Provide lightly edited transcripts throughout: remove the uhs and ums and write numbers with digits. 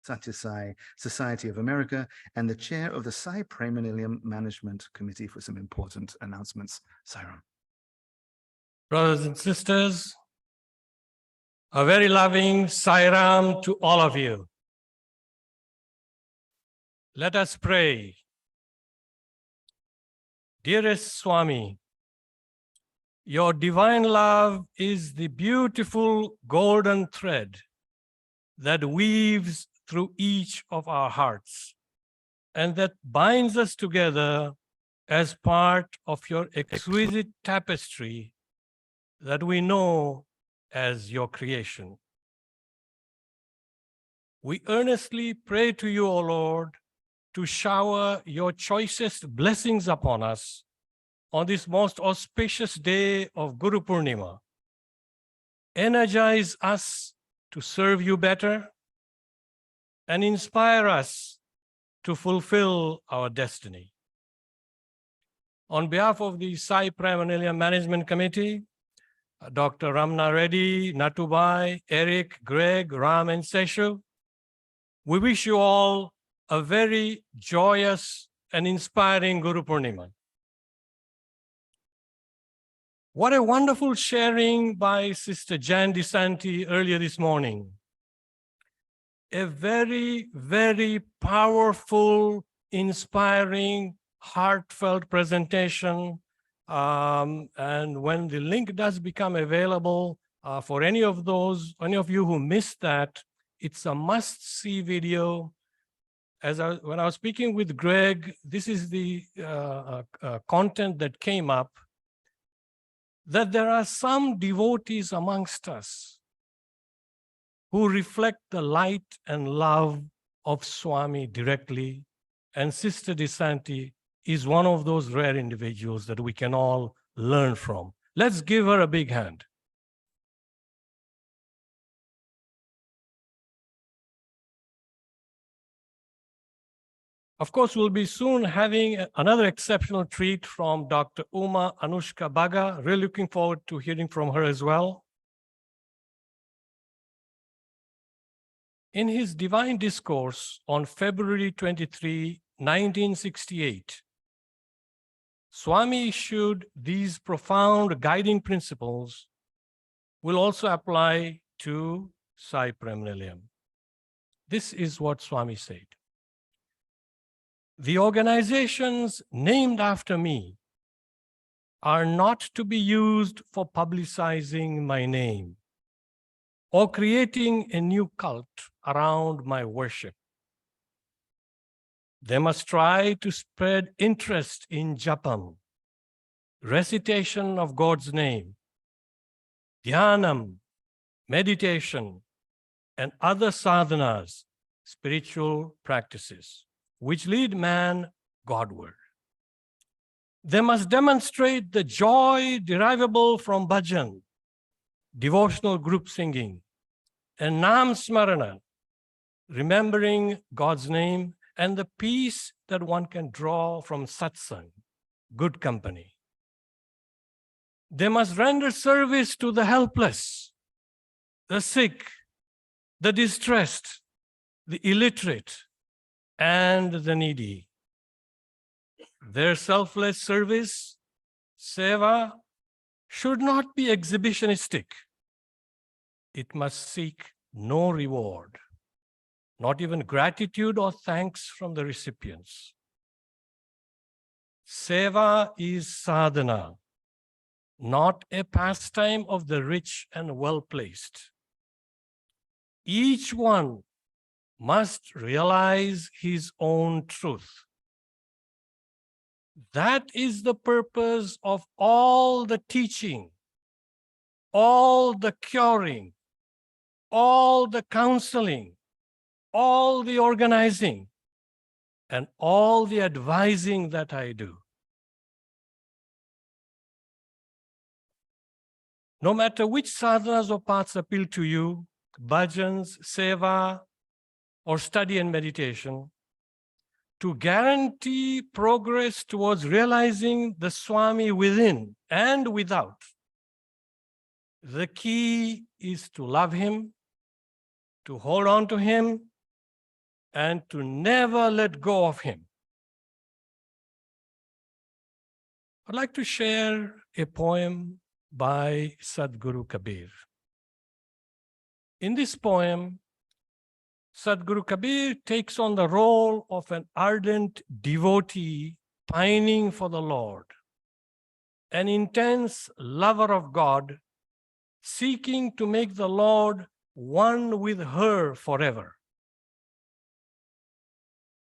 Satyasai Society of America, and the chair of the Sai Premillennium Management Committee for some important announcements. Sairam. Brothers and sisters, a very loving Sairam to all of you. Let us pray. Dearest Swami, your divine love is the beautiful golden thread that weaves through each of our hearts and that binds us together as part of your exquisite tapestry that we know as your creation. We earnestly pray to you, O Lord, to shower your choicest blessings upon us on this most auspicious day of Gurupurnima. Energize us to serve you better and inspire us to fulfill our destiny. On behalf of the Sai Premillennium Management Committee, Dr. Ramna Reddy, Natubai, Eric, Greg, Ram, and Seshu, we wish you all a very joyous and inspiring Gurupurnima. What a wonderful sharing by Sister Jan DeSanti earlier this morning. A very, very powerful, inspiring, heartfelt presentation. And when the link does become available for any of you who missed that, it's a must-see video. When I was speaking with Greg, this is the content that came up, that there are some devotees amongst us who reflect the light and love of Swami directly, and Sister DeSanti is one of those rare individuals that we can all learn from. Let's give her a big hand. Of course, we'll be soon having another exceptional treat from Dr. Uma Anushka Baga. Really looking forward to hearing from her as well. In his divine discourse on February 23, 1968, Swami issued these profound guiding principles will also apply to Sai Premillennium. This is what Swami said. The organizations named after me are not to be used for publicizing my name or creating a new cult around my worship. They must try to spread interest in japam, recitation of God's name, dhyanam, meditation, and other sadhanas, spiritual practices, which lead man Godward. They must demonstrate the joy derivable from bhajan, devotional group singing, and nam smarana, remembering God's name, and the peace that one can draw from satsang, good company. They must render service to the helpless, the sick, the distressed, the illiterate, and the needy. Their selfless service, seva, should not be exhibitionistic. It must seek no reward, not even gratitude or thanks from the recipients. Seva is sadhana, not a pastime of the rich and well-placed. Each one must realize his own truth. That is the purpose of all the teaching, all the curing, all the counseling, all the organizing, and all the advising that I do. No matter which sadhanas or paths appeal to you, bhajans, seva, or study and meditation, to guarantee progress towards realizing the Swami within and without, the key is to love him, to hold on to him, and to never let go of him. I'd like to share a poem by Sadhguru Kabir. In this poem, Sadhguru Kabir takes on the role of an ardent devotee pining for the Lord, an intense lover of God, seeking to make the Lord one with her forever.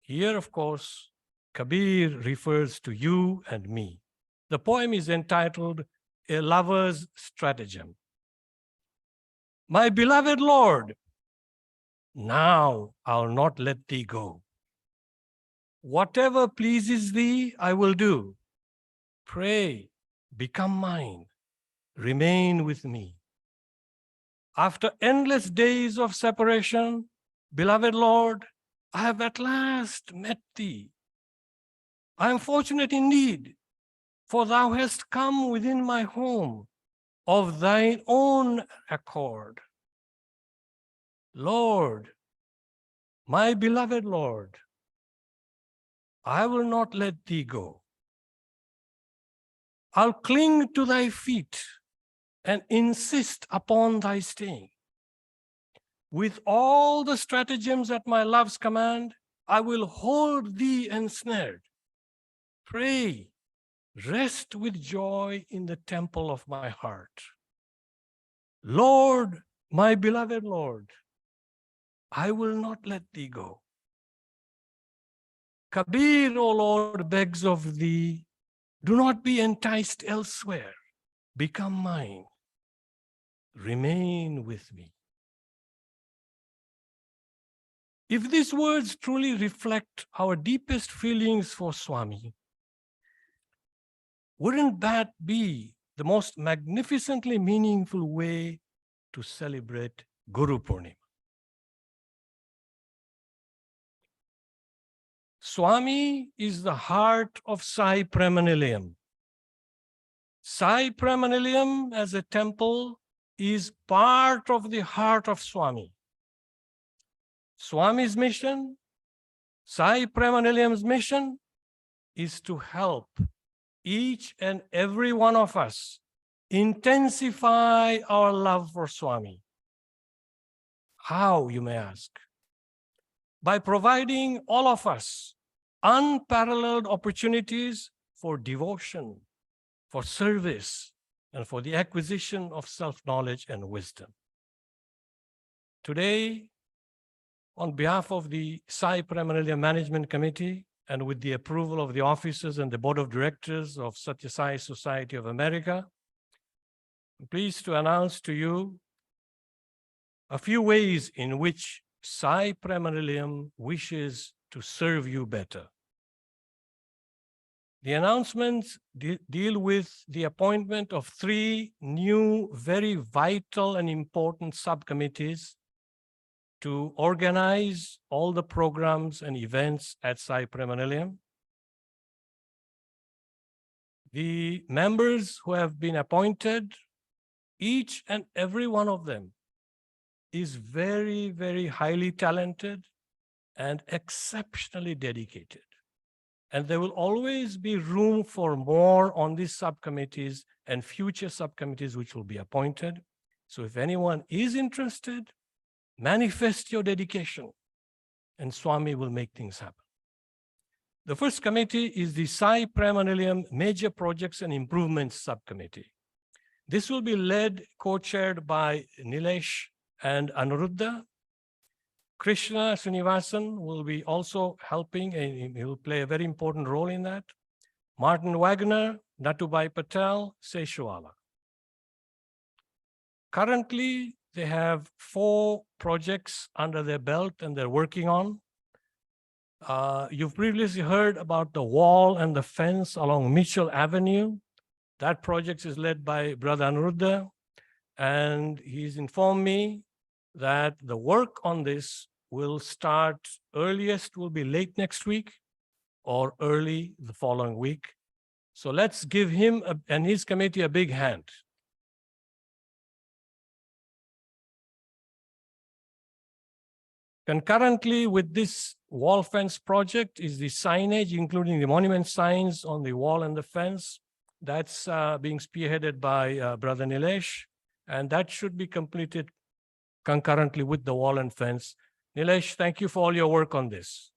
Here, of course, Kabir refers to you and me. The poem is entitled A Lover's Stratagem. My beloved Lord, now I'll not let thee go. Whatever pleases thee, I will do. Pray, become mine, remain with me. After endless days of separation, beloved Lord, I have at last met thee. I am fortunate indeed, for thou hast come within my home of thine own accord. Lord, my beloved Lord, I will not let thee go. I'll cling to thy feet and insist upon thy staying. With all the stratagems at my love's command, I will hold thee ensnared. Pray, rest with joy in the temple of my heart. Lord, my beloved Lord, I will not let thee go. Kabir, O Lord, begs of thee, do not be enticed elsewhere. Become mine. Remain with me. If these words truly reflect our deepest feelings for Swami, wouldn't that be the most magnificently meaningful way to celebrate Gurupurnima? Swami is the heart of Sai Premaniliam. Sai Premaniliam as a temple is part of the heart of Swami. Swami's mission, Sai Premaniliam's mission, is to help each and every one of us intensify our love for Swami. How, you may ask? By providing all of us unparalleled opportunities for devotion, for service, and for the acquisition of self-knowledge and wisdom. Today, on behalf of the Sai Premaniliam Management Committee, and with the approval of the officers and the board of directors of SSSIO Society of America, I'm pleased to announce to you a few ways in which Sai Premaniliam wishes to serve you better. The announcements deal with the appointment of 3 new, very vital and important subcommittees to organize all the programs and events at Sai Premaniliam. The members who have been appointed, each and every one of them is very, very highly talented and exceptionally dedicated. And there will always be room for more on these subcommittees and future subcommittees which will be appointed. So if anyone is interested, manifest your dedication and Swami will make things happen. The first committee is the Sai Premaniliam Major Projects and Improvements Subcommittee. This will be led, co-chaired by Nilesh and Anuruddha. Krishna Srinivasan will be also helping, and he will play a very important role in that. Martin Wagner, Natubai Patel, Seshuala. Currently, they have 4 projects under their belt and they're working on. You've previously heard about the wall and the fence along Mitchell Avenue. That project is led by Brother Anuruddha, and he's informed me that the work on this will start, earliest will be late next week or early the following week. So let's give him and his committee a big hand. Concurrently with this wall fence project is the signage, including the monument signs on the wall and the fence. That's being spearheaded by Brother Nilesh, and that should be completed concurrently with the wall and fence. Nilesh, thank you for all your work on this.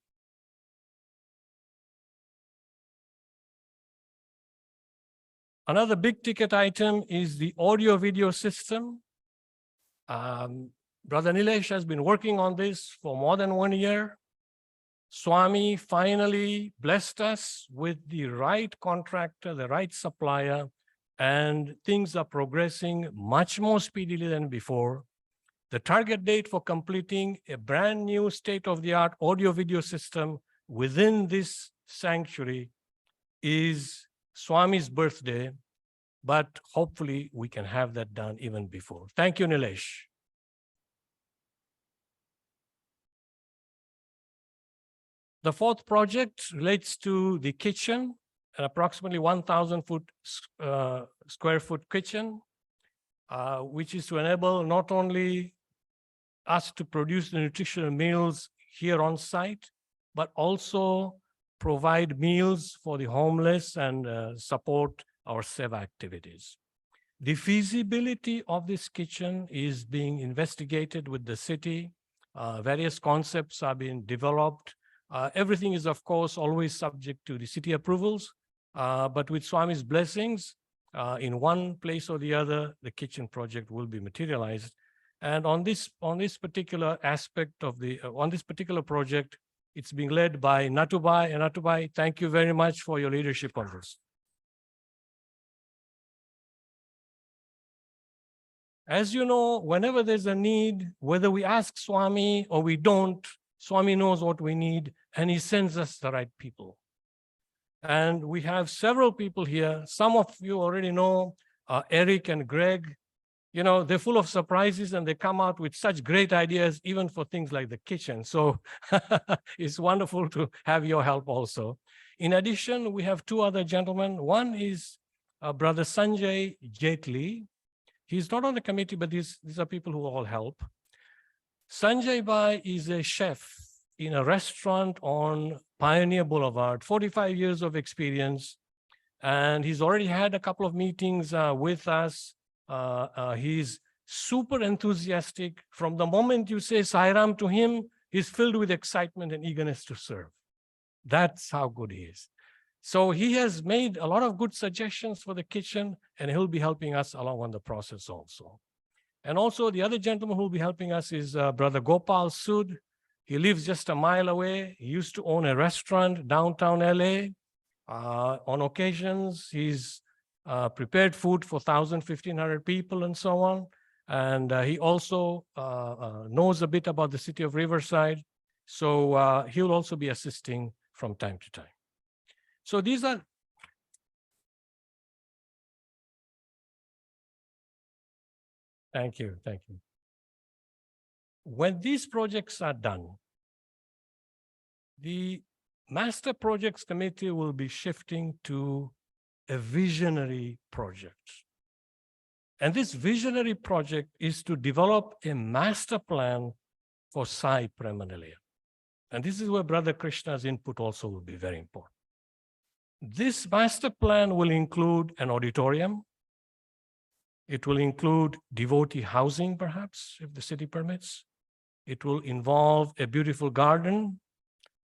Another big ticket item is the audio video system. Brother Nilesh has been working on this for more than 1 year. Swami finally blessed us with the right contractor, the right supplier, and things are progressing much more speedily than before. The target date for completing a brand new state-of-the-art audio-video system within this sanctuary is Swami's birthday, but hopefully we can have that done even before. Thank you, Nilesh. The fourth project relates to the kitchen, an approximately 1,000 square foot kitchen, which is to enable not only us to produce the nutritional meals here on site, but also provide meals for the homeless and support our seva activities. The feasibility of this kitchen is being investigated with the city. Various concepts are being developed. Everything is, of course, always subject to the city approvals, but with Swami's blessings, in one place or the other, the kitchen project will be materialized. And on this particular aspect of on this particular project, it's being led by Natubai. And Natubai, thank you very much for your leadership on this. As you know, whenever there's a need, whether we ask Swami or we don't, Swami knows what we need and he sends us the right people. And we have several people here. Some of you already know Eric and Greg. You know, they're full of surprises and they come out with such great ideas, even for things like the kitchen. So it's wonderful to have your help also. In addition, we have two other gentlemen. One is Brother Sanjay Jetli. He's not on the committee, but these are people who all help. Sanjay Bhai is a chef in a restaurant on Pioneer Boulevard, 45 years of experience. And he's already had a couple of meetings with us. He's super enthusiastic. From the moment you say Sairam to him, he's filled with excitement and eagerness to serve. That's how good he is. So he has made a lot of good suggestions for the kitchen, and he'll be helping us along on the process also. And also the other gentleman who will be helping us is Brother Gopal Sood. He lives just a mile away. He used to own a restaurant downtown LA. On occasions, he's prepared food for 1,000, 1,500 people and so on. And he also knows a bit about the city of Riverside. So he'll also be assisting from time to time. So these are... Thank you, thank you. When these projects are done, the Master Projects Committee will be shifting to a visionary project. And this visionary project is to develop a master plan for Sai Premanilaya. And this is where Brother Krishna's input also will be very important. This master plan will include an auditorium. It will include devotee housing, perhaps, if the city permits. It will involve a beautiful garden.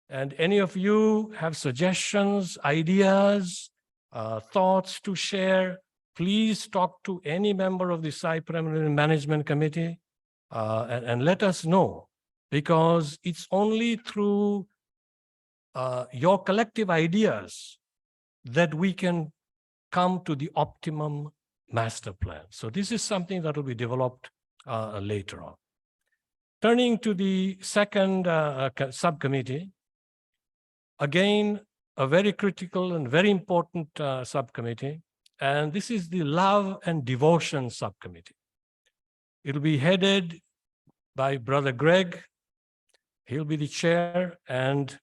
And any of you have suggestions, ideas, thoughts to share, please talk to any member of the Sai Premanilaya Management Committee and let us know, because it's only through your collective ideas that we can come to the optimum master plan. So this is something that will be developed later on. Turning to the second subcommittee, again, a very critical and very important subcommittee, and this is the Love and Devotion Subcommittee. It will be headed by Brother Greg. He'll be the chair, and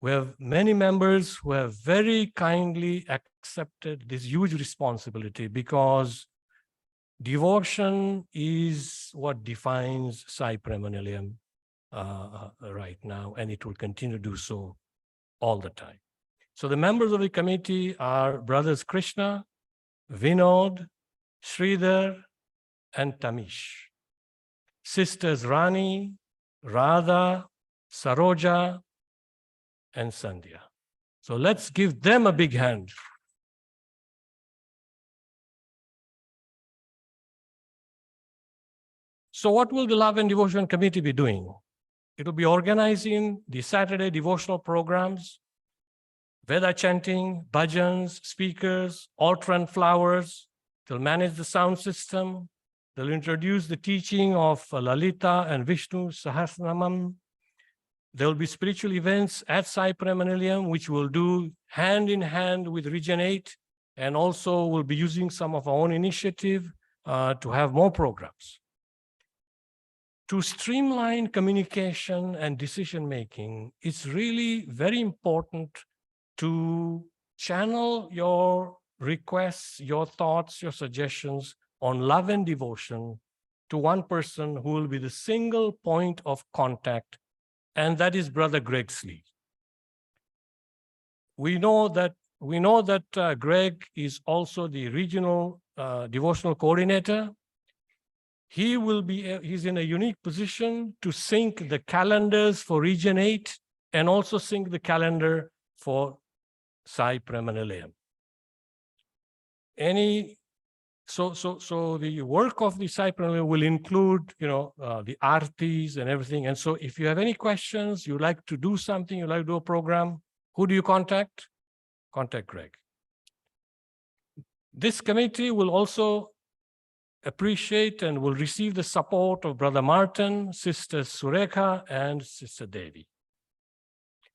we have many members who have very kindly accepted this huge responsibility, because devotion is what defines Sai Premanilaya. right now, and it will continue to do so all the time. So the members of the committee are brothers Krishna, Vinod, Sridhar, and Tamish. Sisters Rani, Radha, Saroja, and Sandhya. So let's give them a big hand. So what will the Love and Devotion Committee be doing? It will be organizing the Saturday devotional programs, Veda chanting, bhajans, speakers, altar and flowers. They'll manage the sound system. They'll introduce the teaching of Lalita and Vishnu Sahasranamam. There will be spiritual events at Sai Premaniliam, which we'll do hand in hand with Region 8, and also we'll be using some of our own initiative to have more programs. To streamline communication and decision-making, it's really very important to channel your requests, your thoughts, your suggestions on love and devotion to one person who will be the single point of contact, and that is Brother Greg Slee. We know that Greg is also the regional devotional coordinator. He's in a unique position to sync the calendars for Region 8 and also sync the calendar for Sai Premaniliam. So the work of the Sai Premaniliam will include, the artis and everything. And so if you have any questions, you like to do something, you like to do a program, who do you contact? Contact Greg. This committee will also appreciate and will receive the support of Brother Martin, Sister Surekha, and Sister Devi.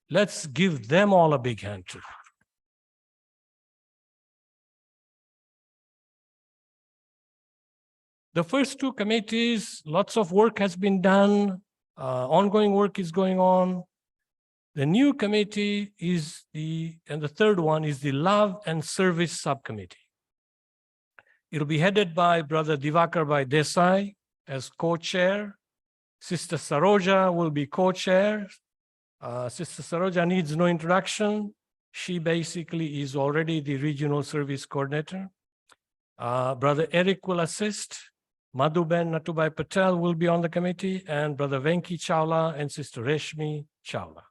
Let's give them all a big hand too. The first two committees, lots of work has been done, ongoing work is going on. The new committee and the third one is the Love and Service Subcommittee. It'll be headed by Brother Divakar Bhai Desai as co-chair. Sister Saroja will be co-chair. Sister Saroja needs no introduction. She basically is already the regional service coordinator. Brother Eric will assist. Madhuben Natubai Patel will be on the committee, and Brother Venki Chawla and Sister Reshmi Chawla.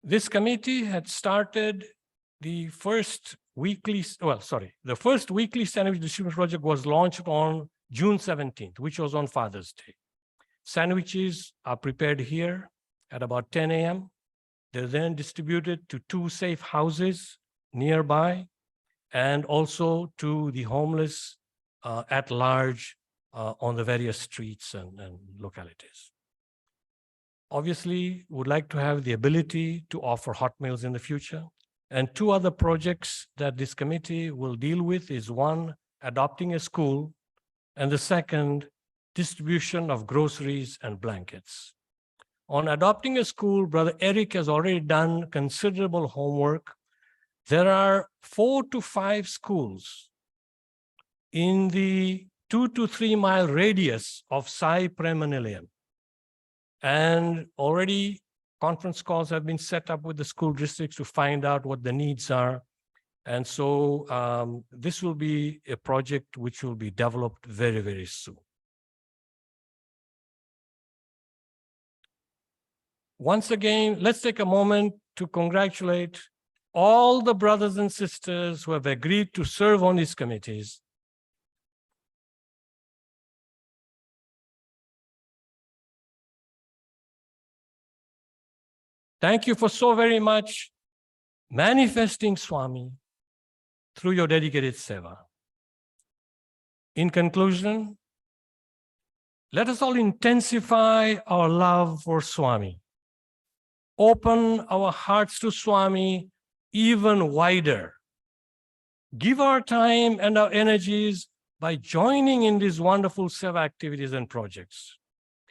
This committee had started the first weekly sandwich distribution project was launched on June 17th, which was on Father's Day. Sandwiches are prepared here at about 10 a.m. They're then distributed to 2 safe houses nearby and also to the homeless at large on the various streets and localities. Obviously, would like to have the ability to offer hot meals in the future. And 2 other projects that this committee will deal with is one, adopting a school, and the second, distribution of groceries and blankets. On adopting a school, Brother Eric has already done considerable homework. There are 4 to 5 schools in the 2 to 3 mile radius of Sai Premaniliam. And already conference calls have been set up with the school districts to find out what the needs are. And so this will be a project which will be developed very, very soon. Once again, let's take a moment to congratulate all the brothers and sisters who have agreed to serve on these committees. Thank you for so very much manifesting Swami through your dedicated seva. In conclusion, let us all intensify our love for Swami. Open our hearts to Swami even wider. Give our time and our energies by joining in these wonderful seva activities and projects.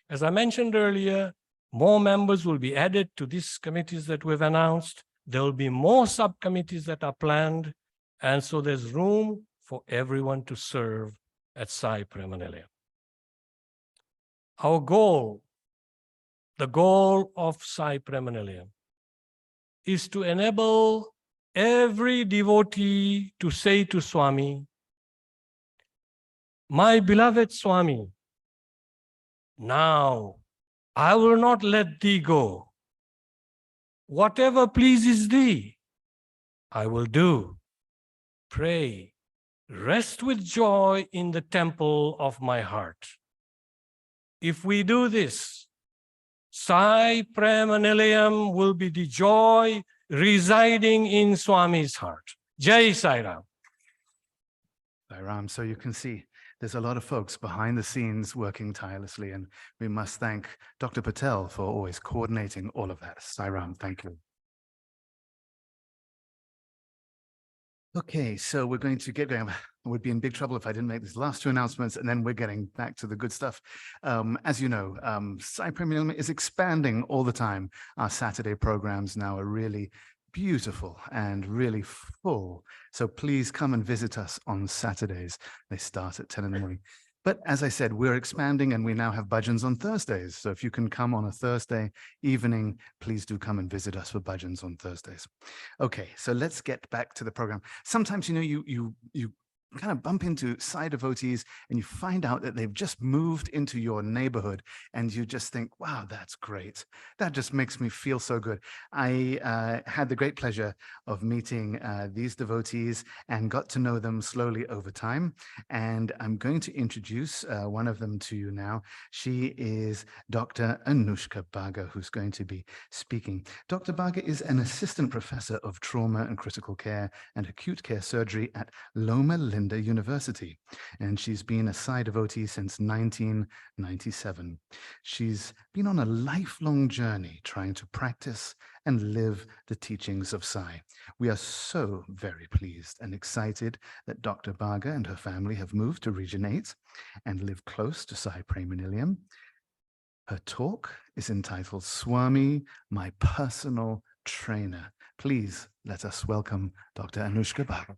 As I mentioned earlier, more members will be added to these committees that we've announced. There will be more subcommittees that are planned. And so there's room for everyone to serve at Sai Premaniliam. Our goal, the goal of Sai Premaniliam, is to enable every devotee to say to Swami, "My beloved Swami, now I will not let thee go. Whatever pleases thee, I will do. Pray, rest with joy in the temple of my heart." If we do this, Sai Premaniliam will be the joy residing in Swami's heart. Jai Sai Ram. Sai Ram. So you can see there's a lot of folks behind the scenes working tirelessly, and we must thank Dr. Patel for always coordinating all of that. Sai Ram, thank you. Okay, so we're going to get going. I would be in big trouble if I didn't make these last two announcements, and then we're getting back to the good stuff. As you know, Sai Premaniliam is expanding all the time. Our Saturday programs now are really beautiful and really full. So please come and visit us on Saturdays. They start at 10 in the morning. But as I said, we're expanding and we now have bhajans on Thursdays. So if you can come on a Thursday evening, please do come and visit us for bhajans on Thursdays. Okay, so let's get back to the program. Sometimes, you know, you kind of bump into Sai devotees and you find out that they've just moved into your neighborhood and you just think, wow, that's great. That just makes me feel so good. I had the great pleasure of meeting these devotees and got to know them slowly over time. And I'm going to introduce one of them to you now. She is Dr. Anushka Bhaga, who's going to be speaking. Dr. Bhaga is an assistant professor of trauma and critical care and acute care surgery at Loma Linda University, and she's been a Sai devotee since 1997. She's been on a lifelong journey trying to practice and live the teachings of Sai. We are so very pleased and excited that Dr. Bhaga and her family have moved to Region 8 and live close to Sai Premaniliam. Her talk is entitled Swami, My Personal Trainer. Please let us welcome Dr. Anushka Bhaga.